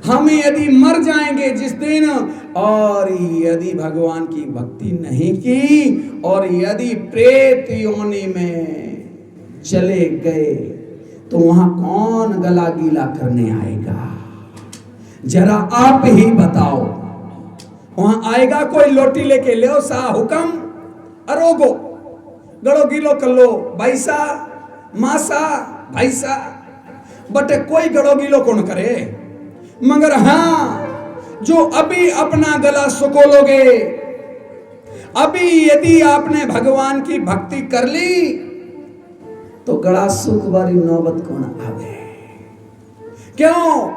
हम यदि मर जाएंगे जिस दिन, और यदि भगवान की भक्ति नहीं की, और यदि प्रेत योनि में चले गए, तो वहां कौन गला गीला करने आएगा? जरा आप ही बताओ। वहां आएगा कोई लोटी लेके, ले सा हुक्म अरोगो गड़ो गीलो कर लो भाईसा मासा भाईसा, बटे कोई गड़ो गीलो कौन करे? मगर हां, जो अभी अपना गला सुकोलोगे, अभी यदि आपने भगवान की भक्ति कर ली, तो गला सुख वाली नौबत कौन आवे? क्यों?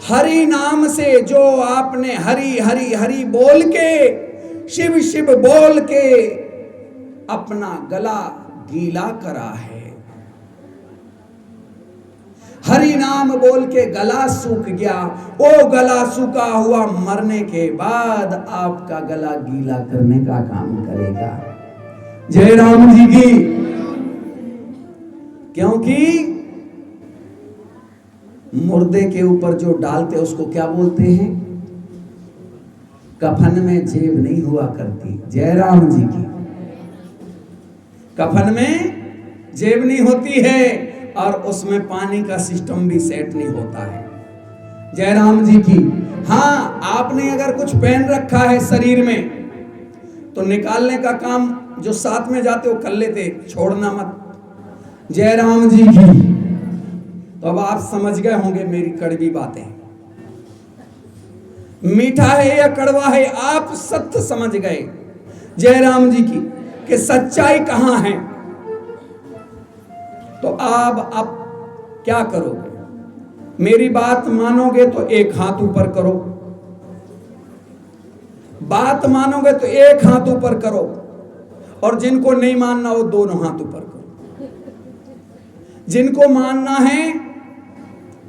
हरि नाम से जो आपने हरि हरि हरि बोल के, शिव शिव बोल के अपना गला गीला करा है। हरि नाम बोल के गला सूख गया, वो गला सूखा हुआ मरने के बाद आपका गला गीला करने का काम करेगा। जय राम जी की। क्योंकि मुर्दे के ऊपर जो डालते उसको क्या बोलते हैं? कफन में जेब नहीं हुआ करती। जय राम जी की। कफन में जेब नहीं होती है, और उसमें पानी का सिस्टम भी सेट नहीं होता है। जय राम जी की। हाँ, आपने अगर कुछ पहन रखा है शरीर में, तो निकालने का काम जो साथ में जाते हो कर लेते, छोड़ना मत। जय राम जी की। तो अब आप समझ गए होंगे मेरी कड़वी बातें। मीठा है या कड़वा है, आप सत्य समझ गए। जय राम जी की। कि सच्चाई कहां है। तो आप क्या करोगे? मेरी बात मानोगे तो एक हाथ ऊपर करो, बात मानोगे तो एक हाथ ऊपर करो, और जिनको नहीं मानना वो दोनों हाथ ऊपर करो। जिनको मानना है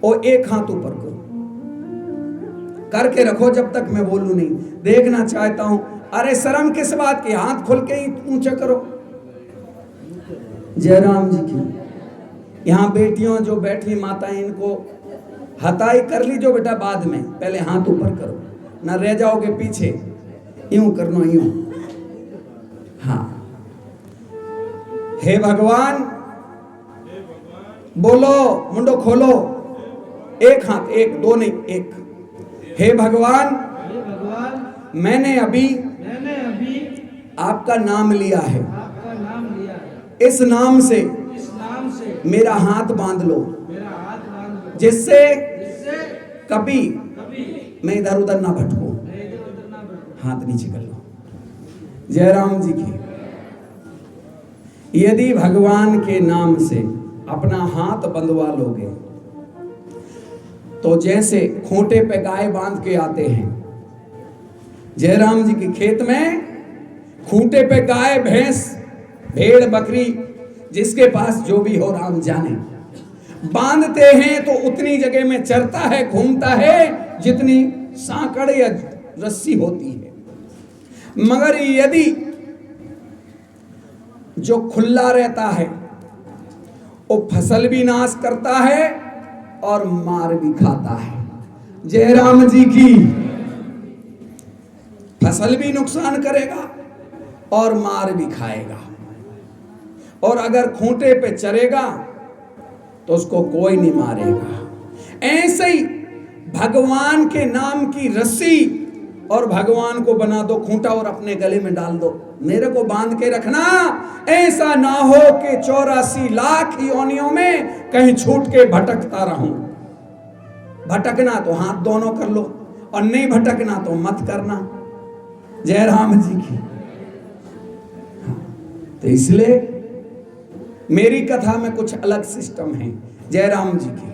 वो एक हाथ ऊपर करो, करके रखो जब तक मैं बोलूं नहीं। देखना चाहता हूं। अरे शर्म किस बात की? हाथ खोल के ही ऊंचे करो। जय राम जी की। यहां बेटियों जो बैठी माताएं, इनको हताई कर लीजो बेटा, बाद में पहले हाथ ऊपर करो, ना रह जाओगे पीछे। यूं करना, यूं। हाँ। हे भगवान, बोलो, मुंडो खोलो। एक हाथ, एक दो नहीं, एक। हे भगवान, मैंने अभी आपका नाम लिया है। इस नाम से मेरा हाथ बांध लो, जिससे कभी मैं इधर उधर ना भटकूं। हाथ नीचे कर लो। जय राम जी की। यदि भगवान के नाम से अपना हाथ बंधवा लोगे, तो जैसे खूंटे पे गाय बांध के आते हैं, जय राम जी की, खेत में खूंटे पे गाय भैंस भेड़ बकरी जिसके पास जो भी हो राम जाने, बांधते हैं तो उतनी जगह में चरता है, घूमता है जितनी सांकड़ या रस्सी होती है। मगर यदि जो खुला रहता है, वो फसल भी नाश करता है और मार भी खाता है। जय राम जी की। फसल भी नुकसान करेगा और मार भी खाएगा। और अगर खूंटे पे चरेगा तो उसको कोई नहीं मारेगा। ऐसे ही भगवान के नाम की रस्सी और भगवान को बना दो खूंटा और अपने गले में डाल दो। मेरे को बांध के रखना, ऐसा ना हो कि 84 लाख योनियों में कहीं छूट के भटकता रहूं। भटकना तो हाथ दोनों कर लो, और नहीं भटकना तो मत करना। जय राम जी की। तो इसलिए मेरी कथा में कुछ अलग सिस्टम है। जय राम जी की।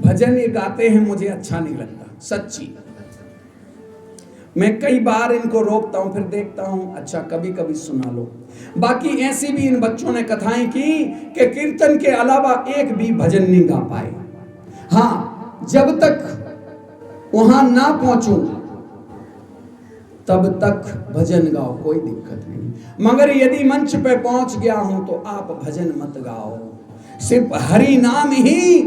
भजन ये गाते हैं, मुझे अच्छा नहीं लगता, सच्ची। मैं कई बार इनको रोकता हूं, फिर देखता हूं अच्छा कभी कभी सुना लो। बाकी ऐसी भी इन बच्चों ने कथाएं की कि कीर्तन के अलावा एक भी भजन नहीं गा पाए। हाँ, जब तक वहां ना पहुंचूं तब तक भजन गाओ, कोई दिक्कत नहीं। मगर यदि मंच पे पहुंच गया हूं तो आप भजन मत गाओ, सिर्फ हरि नाम ही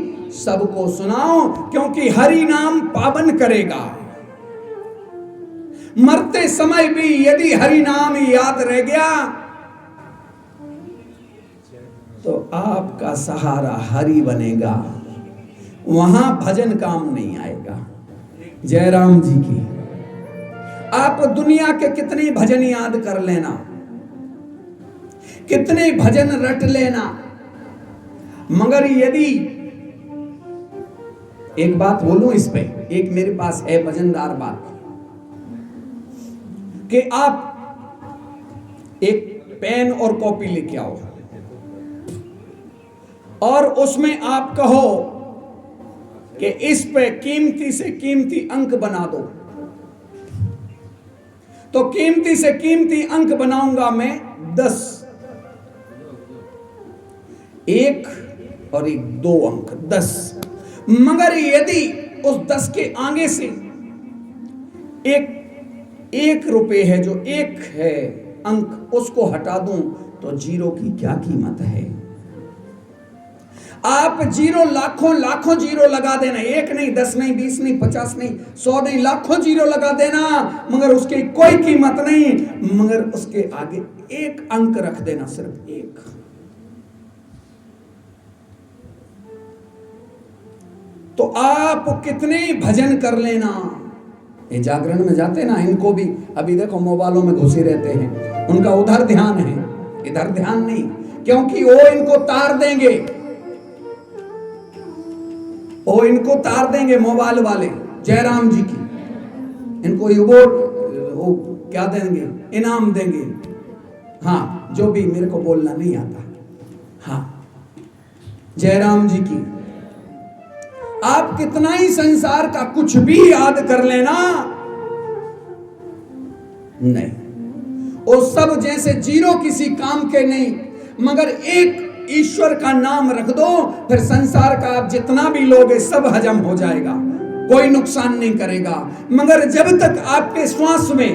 सबको सुनाओ, क्योंकि हरि नाम पावन करेगा। मरते समय भी यदि हरि नाम याद रह गया तो आपका सहारा हरि बनेगा, वहां भजन काम नहीं आएगा। जयराम जी की। आप दुनिया के कितने भजन याद कर लेना, कितने भजन रट लेना, मगर यदि एक बात बोलूं इस पे, एक मेरे पास है वजनदार बात, कि आप एक पेन और कॉपी लेके आओ और उसमें आप कहो कि इस पे कीमती से कीमती अंक बना दो, तो कीमती से कीमती अंक बनाऊंगा मैं 10, एक और एक 2 अंक 10। मगर यदि उस 10 के आगे से एक रुपए है, जो एक है अंक, उसको हटा दूं तो 0 की क्या कीमत है। आप 0 लाखों 0 लगा देना, 1 नहीं, 10 नहीं, 20 नहीं, 50 नहीं, 100 नहीं, लाखों 0 लगा देना, मगर उसकी कोई कीमत नहीं। मगर उसके आगे एक अंक रख देना, सिर्फ एक। तो आप कितने भजन कर लेना। ये जागरण में जाते ना, इनको भी अभी देखो मोबाइलों में घुसे रहते हैं, उनका उधर ध्यान है, इधर ध्यान नहीं, क्योंकि वो इनको तार देंगे, वो इनको तार देंगे मोबाइल वाले, जयराम जी की। इनको ये वो क्या देंगे, इनाम देंगे। हाँ, जो भी, मेरे को बोलना नहीं आता। हाँ, जयराम जी की। आप कितना ही संसार का कुछ भी याद कर लेना, नहीं, वो सब जैसे 0 किसी काम के नहीं, मगर एक ईश्वर का नाम रख दो, फिर संसार का आप जितना भी लोगे सब हजम हो जाएगा, कोई नुकसान नहीं करेगा। मगर जब तक आपके श्वास में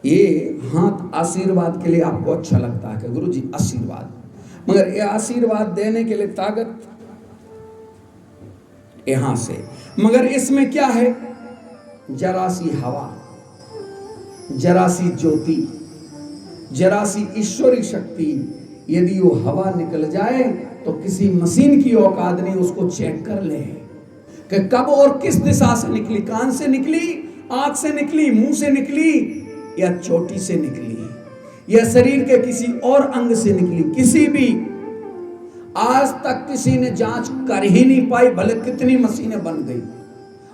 ये हाथ आशीर्वाद के लिए आपको अच्छा लगता है कि गुरु जी आशीर्वाद, मगर ये आशीर्वाद देने के लिए ताकत यहां से, मगर इसमें क्या है, जरा सी हवा, जरा सी ज्योति, जरा सी ईश्वरी शक्ति। यदि वो हवा निकल जाए तो किसी मशीन की औकात नहीं उसको चेक कर ले कि कब और किस दिशा से निकली, कान से निकली, आंख से निकली, मुंह से निकली, या चोटी से निकली, या शरीर के किसी और अंग से निकली। किसी भी आज तक किसी ने जांच कर ही नहीं पाई, भले कितनी मशीनें बन गई।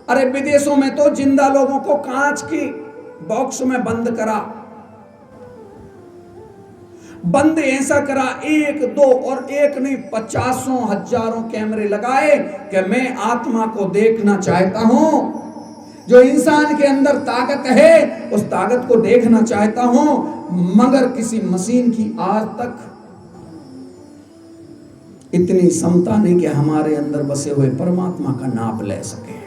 अरे विदेशों में तो जिंदा लोगों को कांच की बॉक्स में बंद करा, बंद ऐसा करा, 1 2 और 1 नहीं, 50 हजारों कैमरे लगाए कि मैं आत्मा को देखना चाहता हूं, जो इंसान के अंदर ताकत है उस ताकत को देखना चाहता हूं। मगर किसी मशीन की आज तक इतनी क्षमता नहीं कि हमारे अंदर बसे हुए परमात्मा का नाप ले सके।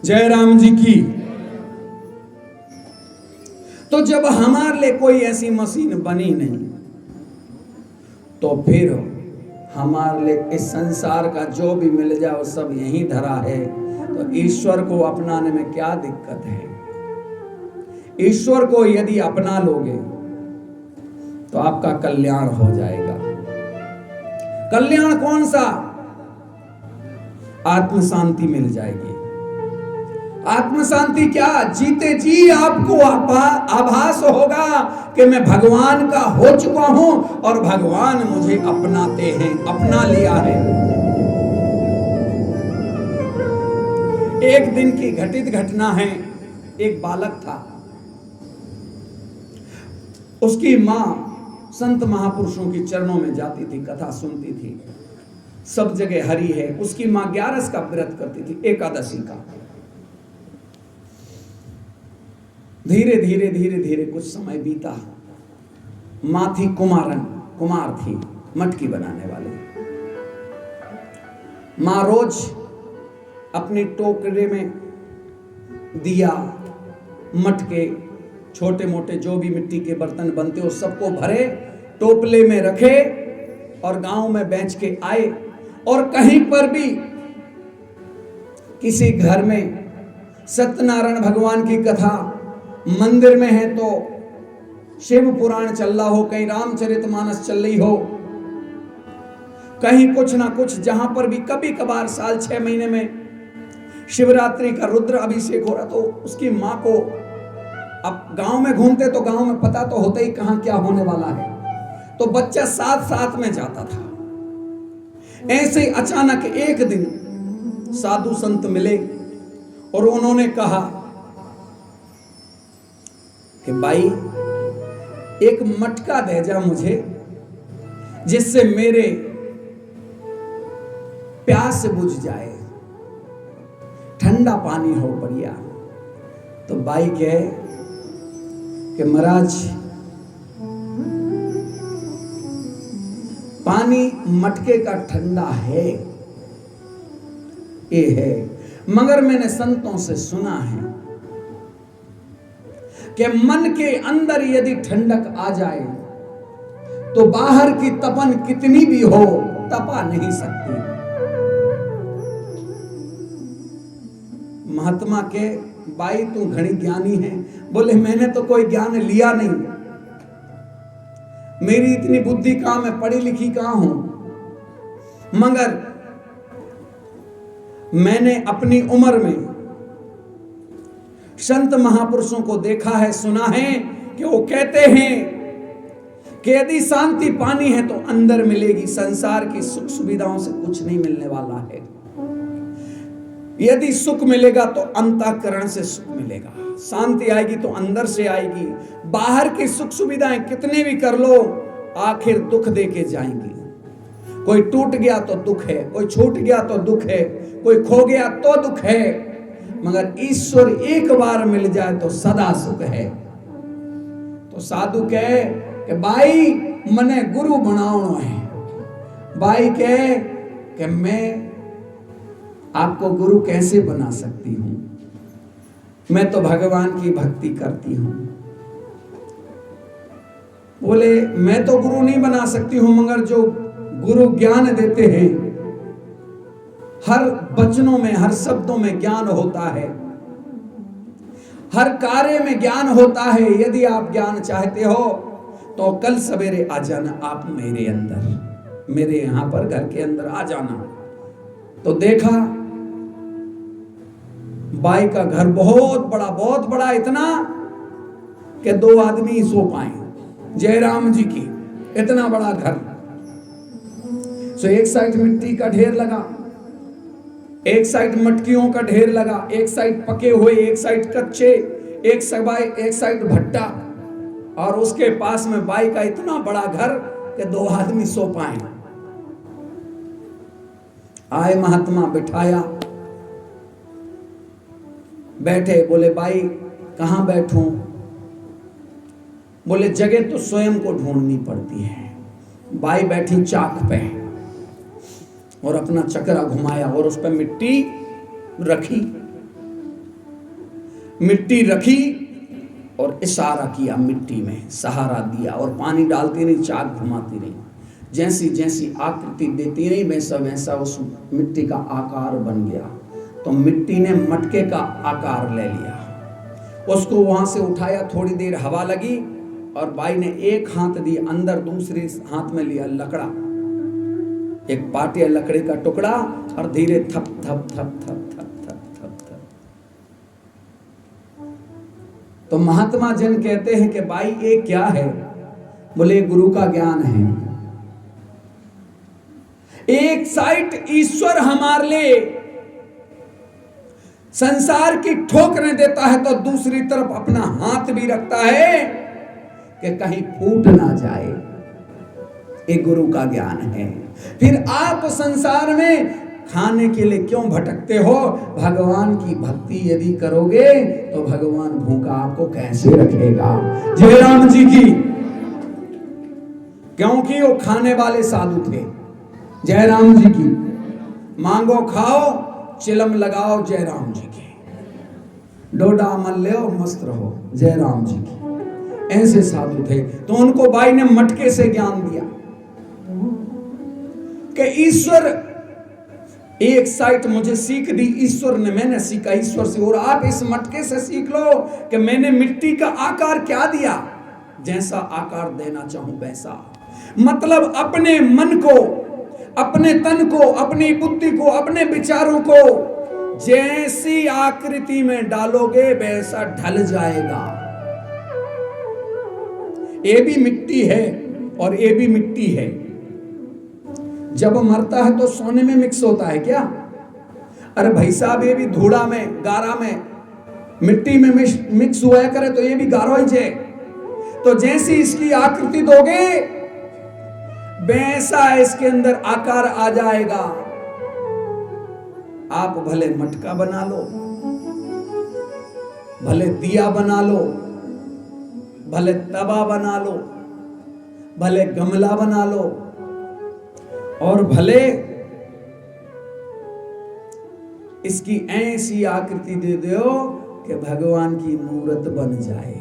जयराम जी की। तो जब हमारे लिए कोई ऐसी मशीन बनी नहीं, तो फिर हमारे लिए इस संसार का जो भी मिल जाए वो सब यहीं धरा है, तो ईश्वर को अपनाने में क्या दिक्कत है। ईश्वर को यदि अपना लोगे तो आपका कल्याण हो जाएगा। कल्याण कौन सा? आत्म शांति मिल जाएगी। आत्म शांति क्या? जीते जी आपको आभास होगा कि मैं भगवान का हो चुका हूं और भगवान मुझे अपनाते हैं, अपना लिया है। एक दिन की घटित घटना है। एक बालक था, उसकी मां संत महापुरुषों के चरणों में जाती थी, कथा सुनती थी, सब जगह हरि है। उसकी मां 11 का व्रत करती थी, एकादशी का। धीरे धीरे धीरे धीरे कुछ समय बीता। मां थी कुमार थी, मटकी बनाने वाली। मां रोज अपने टोकरे में दिया, मटके, छोटे मोटे जो भी मिट्टी के बर्तन बनते हो सबको भरे, टोपले में रखे और गांव में बेच के आए, और कहीं पर भी किसी घर में सत्यनारायण भगवान की कथा मंदिर में है तो शिव पुराण चल रहा हो, कहीं रामचरितमानस चल रही हो, कहीं कुछ ना कुछ, जहां पर भी कभी कभार साल 6 महीने में शिवरात्रि का रुद्र अभिषेक हो रहा, तो उसकी मां को, अब गांव में घूमते तो गांव में पता तो होता ही कहां क्या होने वाला है, तो बच्चा साथ साथ में जाता था। ऐसे ही अचानक एक दिन साधु संत मिले और उन्होंने कहा कि भाई एक मटका दे जा मुझे, जिससे मेरे प्यास बुझ जाए, ठंडा पानी हो बढ़िया। तो भाई कहे कि महाराज पानी मटके का ठंडा है, ये है, मगर मैंने संतों से सुना है कि मन के अंदर यदि ठंडक आ जाए तो बाहर की तपन कितनी भी हो तपा नहीं सकती। महात्मा के भाई तू घनी ज्ञानी है, बोले मैंने तो कोई ज्ञान लिया नहीं, मेरी इतनी बुद्धि कहां, मैं पढ़ी लिखी कहां हूं, मगर मैंने अपनी उम्र में संत महापुरुषों को देखा है, सुना है कि वो कहते हैं कि यदि शांति पानी है तो अंदर मिलेगी, संसार की सुख सुविधाओं से कुछ नहीं मिलने वाला है। यदि सुख मिलेगा तो अंतःकरण से सुख मिलेगा, शांति आएगी तो अंदर से आएगी। बाहर की सुख सुविधाएं कितने भी कर लो आखिर दुख दे के जाएंगी। कोई टूट गया तो दुख है, कोई छूट गया तो दुख है, कोई खो गया तो दुख है, मगर ईश्वर एक बार मिल जाए तो सदा सुख है। तो साधु कहे कि भाई मने गुरु बनाओ है, भाई कहे कि मैं आपको गुरु कैसे बना सकती हूं, मैं तो भगवान की भक्ति करती हूं। बोले मैं तो गुरु नहीं बना सकती हूं, मगर जो गुरु ज्ञान देते हैं, हर वचनों में, हर शब्दों में ज्ञान होता है, हर कार्य में ज्ञान होता है। यदि आप ज्ञान चाहते हो तो कल सवेरे आ जाना आप मेरे अंदर, मेरे यहां पर घर के अंदर आ जाना। तो देखा बाई का घर बहुत बड़ा, इतना कि 2 आदमी सो पाए, जयराम जी की इतना बड़ा घर। सो एक साइड मिट्टी का ढेर लगा, एक साइड मटकियों का ढेर लगा, एक साइड पके हुए, एक साइड कच्चे, एक साइड भट्टा, और उसके पास में बाई का इतना बड़ा घर कि 2 आदमी सो पाए। आए महात्मा, बिठाया, बैठे। बोले भाई कहां बैठूं? बोले जगह तो स्वयं को ढूंढनी पड़ती है। बाई बैठी चाक पे और अपना चक्रा घुमाया और उस पर मिट्टी रखी और इशारा किया, मिट्टी में सहारा दिया और पानी डालती रही, चाक घुमाती रही। जैसी जैसी आकृति देती रही वैसा वैसा उस मिट्टी का आकार बन गया। तो मिट्टी ने मटके का आकार ले लिया, उसको वहां से उठाया, थोड़ी देर हवा लगी और बाई ने एक हाथ दी अंदर, दूसरे हाथ में लिया लकड़ा, एक पाटिया लकड़ी का टुकड़ा, और धीरे थप थप थप थप थप थप थप थप। तो महात्मा जन कहते हैं कि भाई ये क्या है? बोले गुरु का ज्ञान है। एक साइड ईश्वर हमारे लिए संसार की ठोकरें देता है तो दूसरी तरफ अपना हाथ भी रखता है कि कहीं फूट ना जाए। ये गुरु का ज्ञान है। फिर आप संसार में खाने के लिए क्यों भटकते हो? भगवान की भक्ति यदि करोगे तो भगवान भूखा आपको कैसे रखेगा? जयराम जी की, क्योंकि वो खाने वाले साधु थे। जयराम जी की, मांगो खाओ चिलम लगाओ जयराम जी की, डोडा मल ले मस्त रहो जयराम जी की। ऐसे साधु थे। तो उनको बाई ने मटके से ज्ञान दिया। कि ईश्वर, एक साइड मुझे सीख दी ईश्वर ने, मैंने सीखा ईश्वर से, और आप इस मटके से सीख लो कि मैंने मिट्टी का आकार क्या दिया, जैसा आकार देना चाहूं वैसा। मतलब अपने मन को, अपने तन को, अपनी बुद्धि को, अपने विचारों को जैसी आकृति में डालोगे वैसा ढल जाएगा। ये भी मिट्टी है और ये भी मिट्टी है। जब मरता है तो सोने में मिक्स होता है क्या? अरे भाई साहब, ये भी धूड़ा में, गारा में, मिट्टी में मिक्स हुआ करे तो ये भी गारो ही है। तो जैसी इसकी आकृति दोगे वैसा इसके अंदर आकार आ जाएगा। आप भले मटका बना लो, भले दिया बना लो, भले तवा बना लो, भले गमला बना लो, और भले इसकी ऐसी आकृति दे दो कि भगवान की मूर्त बन जाए।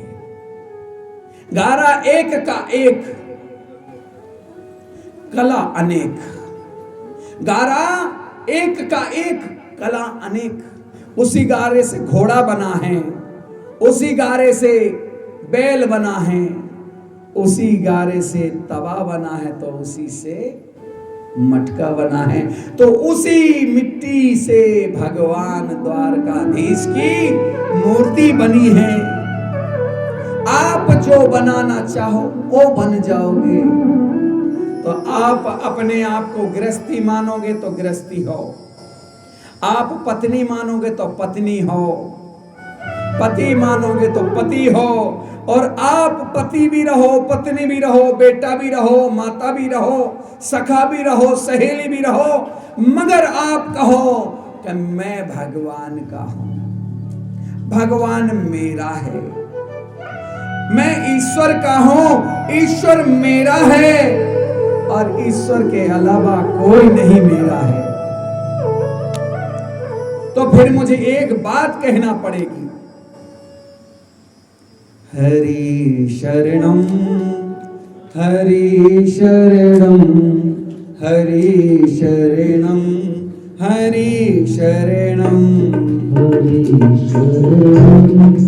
गारा एक का एक, कला अनेक। गारा एक का एक, कला अनेक। उसी गारे से घोड़ा बना है, उसी गारे से बैल बना है, उसी गारे से तवा बना है, तो उसी से मटका बना है। तो उसी मिट्टी से भगवान द्वारकाधीश की मूर्ति बनी है। आप जो बनाना चाहो वो बन जाओगे। तो आप अपने आप को गृहस्थी मानोगे तो गृहस्थी हो, आप पत्नी मानोगे तो पत्नी हो, पति मानोगे तो पति हो, और आप पति भी रहो, पत्नी भी रहो, बेटा भी रहो, माता भी रहो, सखा भी रहो, सहेली भी रहो, मगर आप कहो कि मैं भगवान का हूं, भगवान मेरा है, मैं ईश्वर का हूं, ईश्वर मेरा है, और ईश्वर के अलावा कोई नहीं मेरा है। तो फिर मुझे एक बात कहना पड़ेगी, हरि शरणम, हरि शरणम, हरि शरणम, हरि शरणम, हरि शरणम।